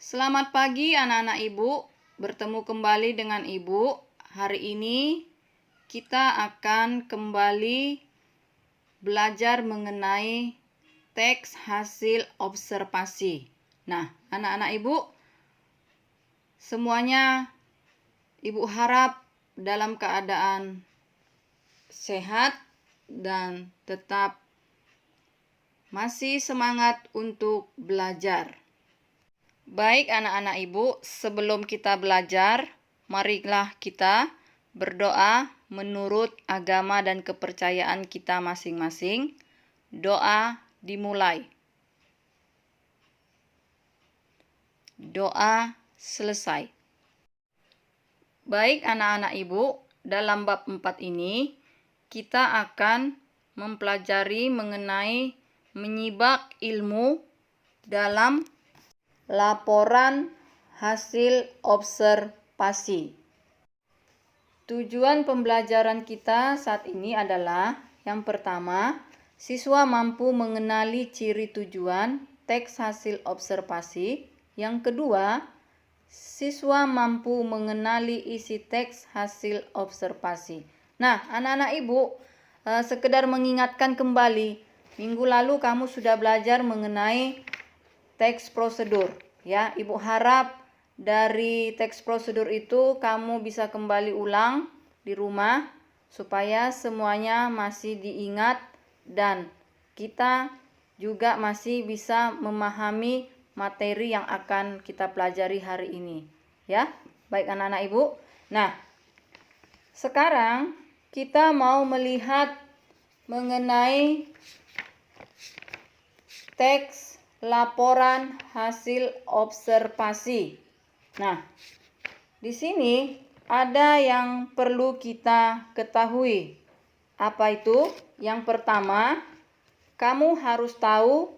Selamat pagi anak-anak Ibu, bertemu kembali dengan Ibu. Hari ini kita akan kembali belajar mengenai teks hasil observasi. Nah, anak-anak Ibu, semuanya Ibu harap dalam keadaan sehat dan tetap masih semangat untuk belajar. Baik anak-anak Ibu, sebelum kita belajar, marilah kita berdoa menurut agama dan kepercayaan kita masing-masing. Doa dimulai. Doa selesai. Baik anak-anak Ibu, dalam bab 4 ini kita akan mempelajari mengenai menyibak ilmu dalam laporan hasil observasi. Tujuan pembelajaran kita saat ini adalah yang pertama, siswa mampu mengenali ciri tujuan teks hasil observasi. Yang kedua, siswa mampu mengenali isi teks hasil observasi. Nah, anak-anak Ibu, sekedar mengingatkan kembali, minggu lalu kamu sudah belajar mengenai teks prosedur, ya. Ibu harap dari teks prosedur itu kamu bisa kembali ulang di rumah supaya semuanya masih diingat dan kita juga masih bisa memahami materi yang akan kita pelajari hari ini, ya. Baik anak-anak Ibu. Nah, sekarang kita mau melihat mengenai teks laporan hasil observasi. Nah, di sini ada yang perlu kita ketahui. Apa itu? Yang pertama, kamu harus tahu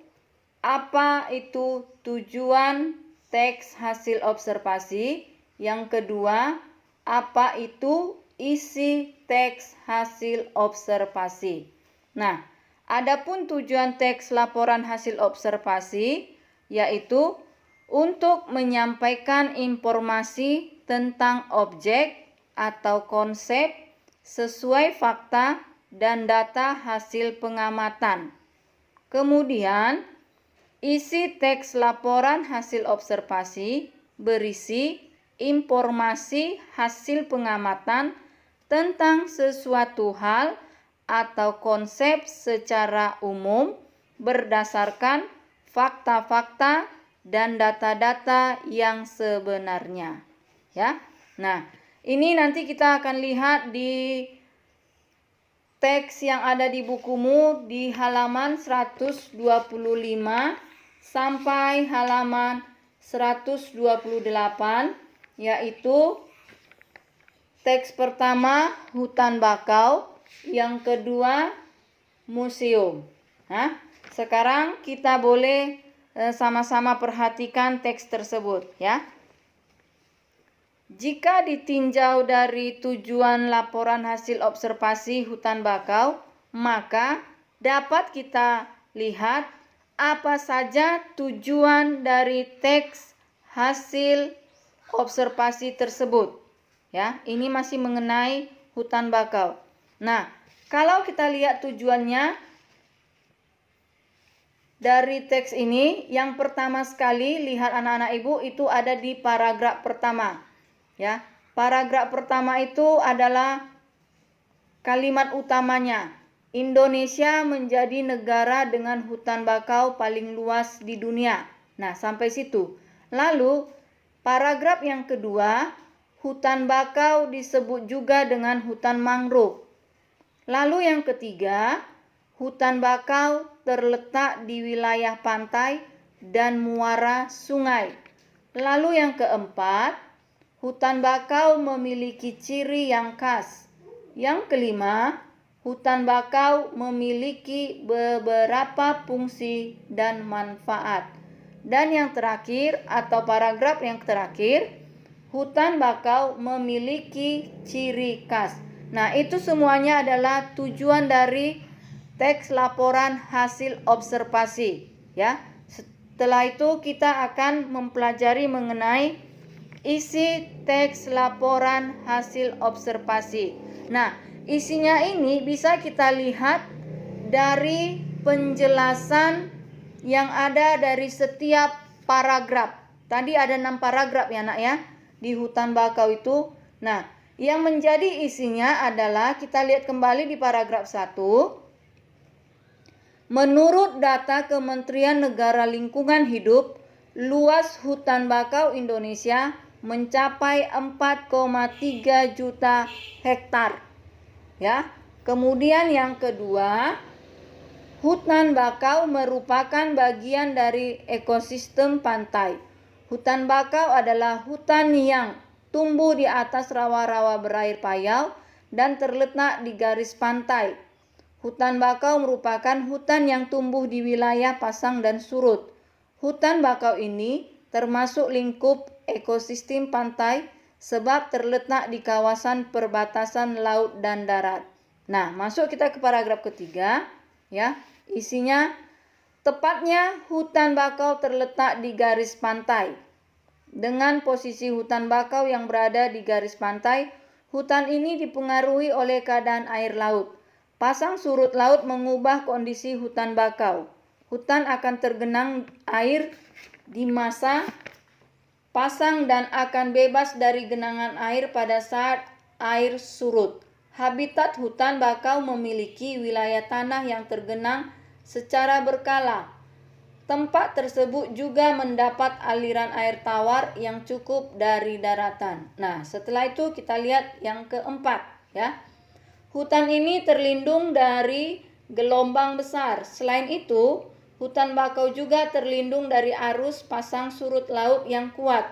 apa itu tujuan teks hasil observasi. Yang kedua, apa itu isi teks hasil observasi. Nah, adapun tujuan teks laporan hasil observasi yaitu untuk menyampaikan informasi tentang objek atau konsep sesuai fakta dan data hasil pengamatan. Kemudian, isi teks laporan hasil observasi berisi informasi hasil pengamatan tentang sesuatu hal atau konsep secara umum berdasarkan fakta-fakta dan data-data yang sebenarnya, ya. Nah, ini nanti kita akan lihat di teks yang ada di bukumu di halaman 125 sampai halaman 128, yaitu teks pertama hutan bakau, yang kedua museum. Nah, sekarang kita boleh sama-sama perhatikan teks tersebut, ya. Jika ditinjau dari tujuan laporan hasil observasi hutan bakau, maka dapat kita lihat apa saja tujuan dari teks hasil observasi tersebut. Ya, ini masih mengenai hutan bakau. Nah, kalau kita lihat tujuannya dari teks ini, yang pertama sekali lihat anak-anak Ibu itu ada di paragraf pertama. Ya, paragraf pertama itu adalah kalimat utamanya. Indonesia menjadi negara dengan hutan bakau paling luas di dunia. Nah, sampai situ. Lalu, paragraf yang kedua, hutan bakau disebut juga dengan hutan mangrove. Lalu yang ketiga, hutan bakau terletak di wilayah pantai dan muara sungai. Lalu yang keempat, hutan bakau memiliki ciri yang khas. Yang kelima, hutan bakau memiliki beberapa fungsi dan manfaat. Dan yang terakhir atau paragraf yang terakhir, hutan bakau memiliki ciri khas. Nah, itu semuanya adalah tujuan dari teks laporan hasil observasi, ya. Setelah itu kita akan mempelajari mengenai isi teks laporan hasil observasi. Nah, isinya ini bisa kita lihat dari penjelasan yang ada dari setiap paragraf. Tadi ada 6 paragraf ya nak ya di hutan bakau itu. Nah, yang menjadi isinya adalah kita lihat kembali di paragraf 1. Menurut data Kementerian Negara Lingkungan Hidup, luas hutan bakau Indonesia mencapai 4,3 juta hektar. Ya. Kemudian yang kedua, hutan bakau merupakan bagian dari ekosistem pantai. Hutan bakau adalah hutan yang tumbuh di atas rawa-rawa berair payau dan terletak di garis pantai. Hutan bakau merupakan hutan yang tumbuh di wilayah pasang dan surut. Hutan bakau ini termasuk lingkup ekosistem pantai sebab terletak di kawasan perbatasan laut dan darat. Nah, masuk kita ke paragraf ketiga, ya. Isinya, tepatnya hutan bakau terletak di garis pantai. Dengan posisi hutan bakau yang berada di garis pantai, hutan ini dipengaruhi oleh keadaan air laut. Pasang surut laut mengubah kondisi hutan bakau. Hutan akan tergenang air di masa pasang dan akan bebas dari genangan air pada saat air surut. Habitat hutan bakau memiliki wilayah tanah yang tergenang secara berkala. Tempat tersebut juga mendapat aliran air tawar yang cukup dari daratan. Nah, setelah itu kita lihat yang keempat, ya. Hutan ini terlindung dari gelombang besar. Selain itu, hutan bakau juga terlindung dari arus pasang surut laut yang kuat.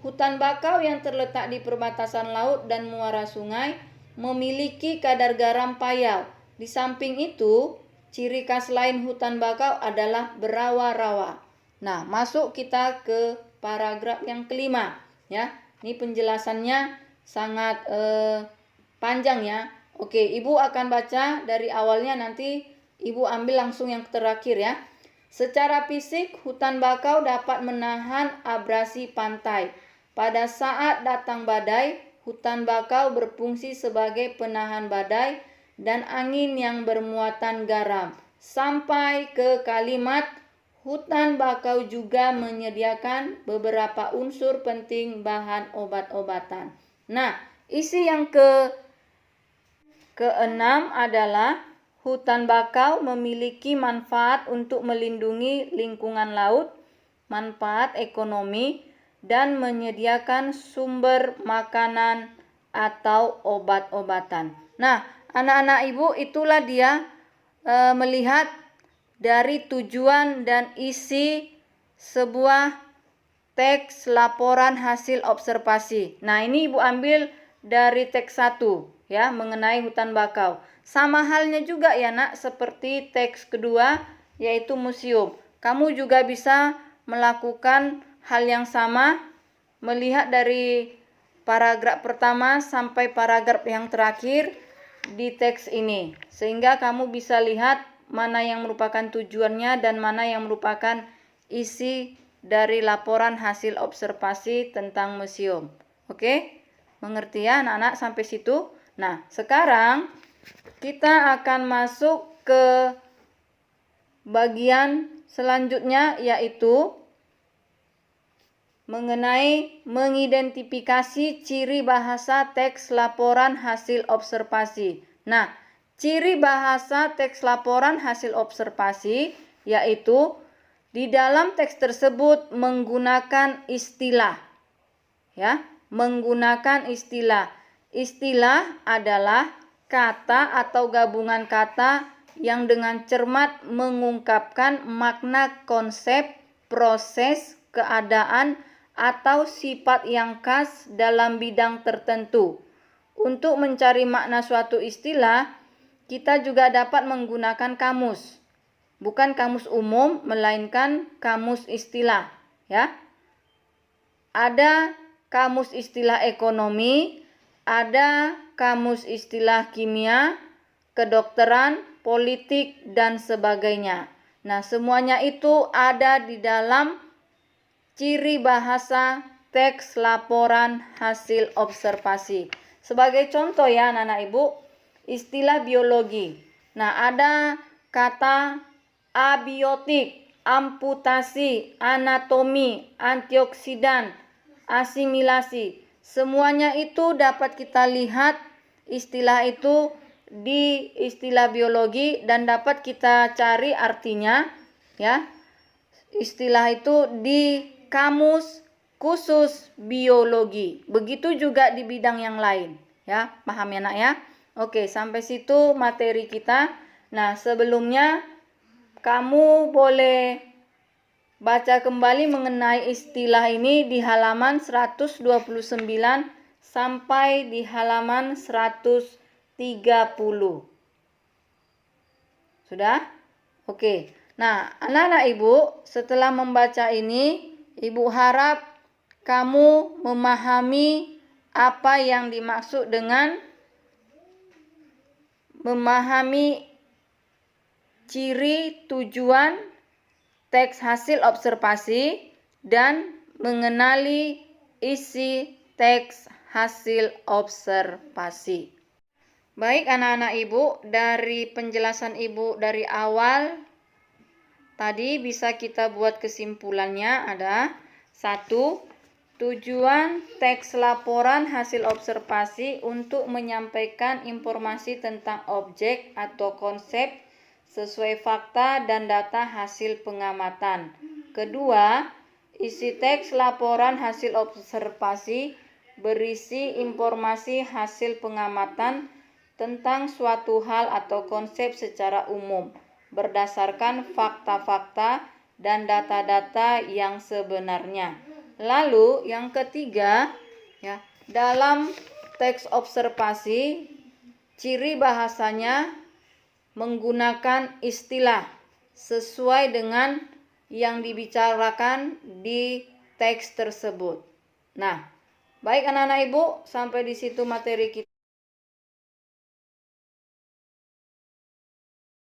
Hutan bakau yang terletak di perbatasan laut dan muara sungai memiliki kadar garam payau. Di samping itu, ciri khas lain hutan bakau adalah berawa-rawa. Nah, masuk kita ke paragraf yang kelima, ya. Ini penjelasannya sangat panjang ya. Oke, Ibu akan baca dari awalnya, nanti Ibu ambil langsung yang terakhir ya. Secara fisik, hutan bakau dapat menahan abrasi pantai. Pada saat datang badai, hutan bakau berfungsi sebagai penahan badai dan angin yang bermuatan garam. Sampai ke kalimat, hutan bakau juga menyediakan beberapa unsur penting bahan obat-obatan. Nah, isi yang keenam adalah hutan bakau memiliki manfaat untuk melindungi lingkungan laut, manfaat ekonomi, dan menyediakan sumber makanan atau obat-obatan. Nah, anak-anak Ibu, itulah dia melihat dari tujuan dan isi sebuah teks laporan hasil observasi. Nah, ini Ibu ambil dari teks 1 ya, mengenai hutan bakau. Sama halnya juga ya nak, seperti teks kedua yaitu museum. Kamu juga bisa melakukan hal yang sama, melihat dari paragraf pertama sampai paragraf yang terakhir di teks ini, sehingga kamu bisa lihat mana yang merupakan tujuannya dan mana yang merupakan isi dari laporan hasil observasi tentang museum. Oke? Mengerti ya anak-anak sampai situ? Nah, sekarang kita akan masuk ke bagian selanjutnya, yaitu mengenai mengidentifikasi ciri bahasa teks laporan hasil observasi. Nah, ciri bahasa teks laporan hasil observasi yaitu di dalam teks tersebut menggunakan istilah. Ya, menggunakan istilah. Istilah adalah kata atau gabungan kata yang dengan cermat mengungkapkan makna, konsep, proses, keadaan, atau sifat yang khas dalam bidang tertentu. Untuk mencari makna suatu istilah, kita juga dapat menggunakan kamus. Bukan kamus umum, melainkan kamus istilah, ya. Ada kamus istilah ekonomi, ada kamus istilah kimia, kedokteran, politik, dan sebagainya. Nah, semuanya itu ada di dalam ciri bahasa teks laporan hasil observasi. Sebagai contoh ya anak-anak ibu, istilah biologi. Nah, ada kata abiotik, amputasi, anatomi, antioksidan, asimilasi. Semuanya itu dapat kita lihat istilah itu di istilah biologi dan dapat kita cari artinya ya. Istilah itu di kamus khusus biologi. Begitu juga di bidang yang lain ya. Paham ya nak ya? Oke, sampai situ materi kita. Nah, sebelumnya kamu boleh baca kembali mengenai istilah ini di halaman 129 sampai di halaman 130. Sudah? Oke. Nah, anak-anak ibu, setelah membaca ini, ibu harap kamu memahami apa yang dimaksud dengan memahami ciri tujuan teks hasil observasi dan mengenali isi teks hasil observasi. Baik anak-anak ibu, dari penjelasan ibu dari awal tadi bisa kita buat kesimpulannya ada 1. Tujuan teks laporan hasil observasi untuk menyampaikan informasi tentang objek atau konsep sesuai fakta dan data hasil pengamatan. Kedua, isi teks laporan hasil observasi berisi informasi hasil pengamatan tentang suatu hal atau konsep secara umum berdasarkan fakta-fakta dan data-data yang sebenarnya. Lalu yang ketiga, ya, dalam teks observasi ciri bahasanya menggunakan istilah sesuai dengan yang dibicarakan di teks tersebut. Nah, baik anak-anak ibu, sampai di situ materi kita.